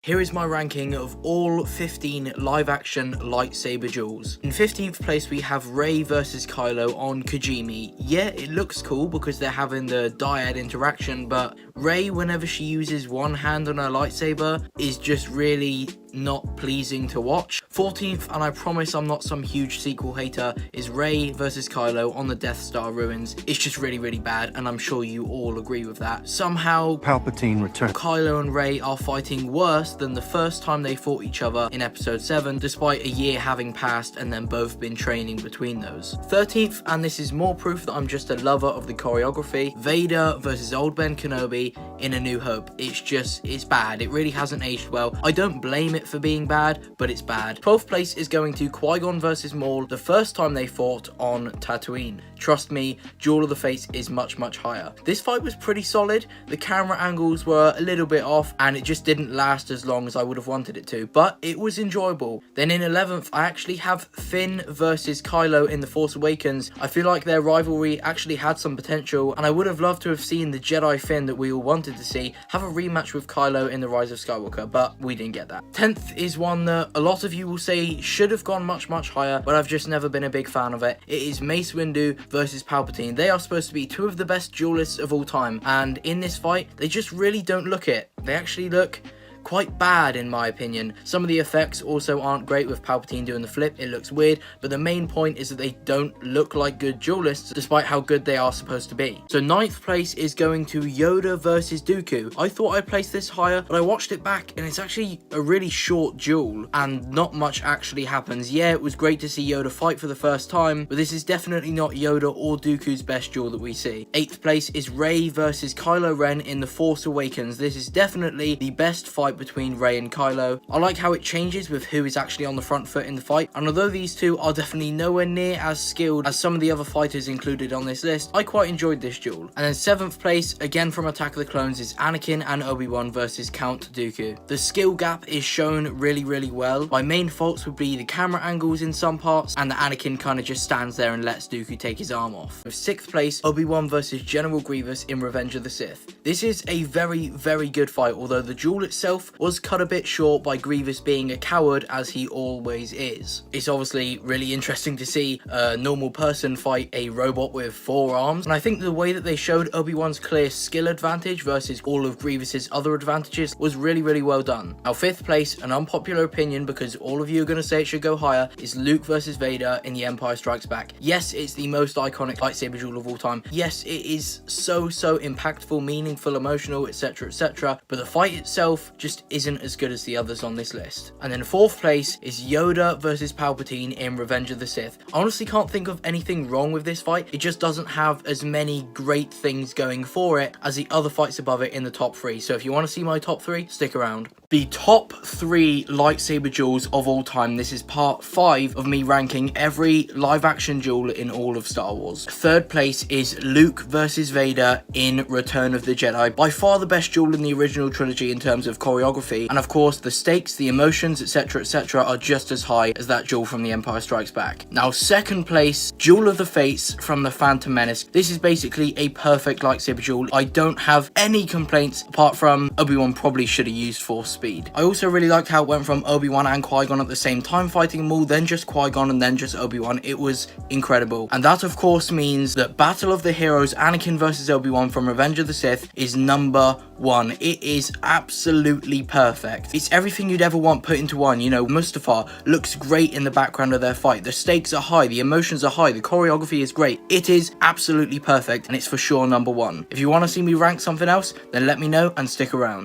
Here is my ranking of all 15 live-action lightsaber duels. In 15th place we have Rey versus Kylo on Kijimi. Yeah, it looks cool because they're having the dyad interaction, but Rey, whenever she uses one hand on her lightsaber, is just really not pleasing to watch. 14th, and I promise I'm not some huge sequel hater, is Rey versus Kylo on the Death Star ruins. It's just really bad, and I'm sure you all agree with that. Somehow Palpatine returned. Kylo and Rey are fighting worse than the first time they fought each other in episode 7, despite a year having passed and then both been training between those. 13th, and this is more proof that I'm just a lover of the choreography, Vader versus Old Ben Kenobi in A New Hope. It's bad. It really hasn't aged well. I don't blame it for being bad, but it's bad. 12th place is going to Qui-Gon versus Maul, the first time they fought on Tatooine. Trust me, Duel of the Fates is much higher. This fight was pretty solid. The camera angles were a little bit off and it just didn't last as long as I would have wanted it to, but it was enjoyable. Then in 11th, I actually have Finn versus Kylo in The Force Awakens. I feel like their rivalry actually had some potential, and I would have loved to have seen the Jedi Finn that we all wanted to see have a rematch with Kylo in The Rise of Skywalker, but we didn't get that. 10th is one that a lot of you will say should have gone much higher, but I've just never been a big fan of it. It is Mace Windu versus Palpatine. They are supposed to be two of the best duelists of all time, and in this fight, they just really don't look it. They actually look quite bad in my opinion. Some of the effects also aren't great with Palpatine doing the flip. It looks weird, but the main point is that they don't look like good duelists despite how good they are supposed to be. So 9th place is going to Yoda versus Dooku. I thought I'd place this higher, but I watched it back and it's actually a really short duel and not much actually happens. Yeah, it was great to see Yoda fight for the first time, but this is definitely not Yoda or Dooku's best duel that we see. 8th place is Rey versus Kylo Ren in The Force Awakens. This is definitely the best fight between Rey and Kylo. I like how it changes with who is actually on the front foot in the fight, and although these two are definitely nowhere near as skilled as some of the other fighters included on this list, I quite enjoyed this duel. And then 7th place, again from Attack of the Clones, is Anakin and Obi-Wan versus Count Dooku. The skill gap is shown really well. My main faults would be the camera angles in some parts, and that Anakin kind of just stands there and lets Dooku take his arm off. With 6th place, Obi-Wan versus General Grievous in Revenge of the Sith. This is a very good fight, although the duel itself was cut a bit short by Grievous being a coward, as he always is. It's obviously really interesting to see a normal person fight a robot with 4 arms, and I think the way that they showed Obi-Wan's clear skill advantage versus all of Grievous's other advantages was really well done. Now 5th place, an unpopular opinion because all of you are going to say it should go higher, is Luke versus Vader in The Empire Strikes Back. Yes, it's the most iconic lightsaber duel of all time. Yes, it is so impactful, meaningful, emotional, etc, but the fight itself just isn't as good as the others on this list. And then 4th place is Yoda versus Palpatine in Revenge of the Sith. I honestly can't think of anything wrong with this fight. It just doesn't have as many great things going for it as the other fights above it in the top 3. So if you want to see my top 3, stick around. The top 3 lightsaber duels of all time. This is part 5 of me ranking every live action duel in all of Star Wars. 3rd place is Luke versus Vader in Return of the Jedi. By far the best duel in the original trilogy in terms of choreography, and of course the stakes, the emotions, etc are just as high as that duel from The Empire Strikes Back. Now 2nd place, Duel of the Fates from The Phantom Menace. This is basically a perfect lightsaber duel. I don't have any complaints apart from Obi-Wan probably should have used Force speed. I also really liked how it went from Obi-Wan and Qui-Gon at the same time fighting them all, then just Qui-Gon and then just Obi-Wan. It was incredible. And that of course means that Battle of the Heroes Anakin versus Obi-Wan from Revenge of the Sith is number 1. It is absolutely perfect. It's everything you'd ever want put into one. You know, Mustafar looks great in the background of their fight. The stakes are high, the emotions are high, the choreography is great. It is absolutely perfect, and it's for sure number 1. If you want to see me rank something else, then let me know and stick around.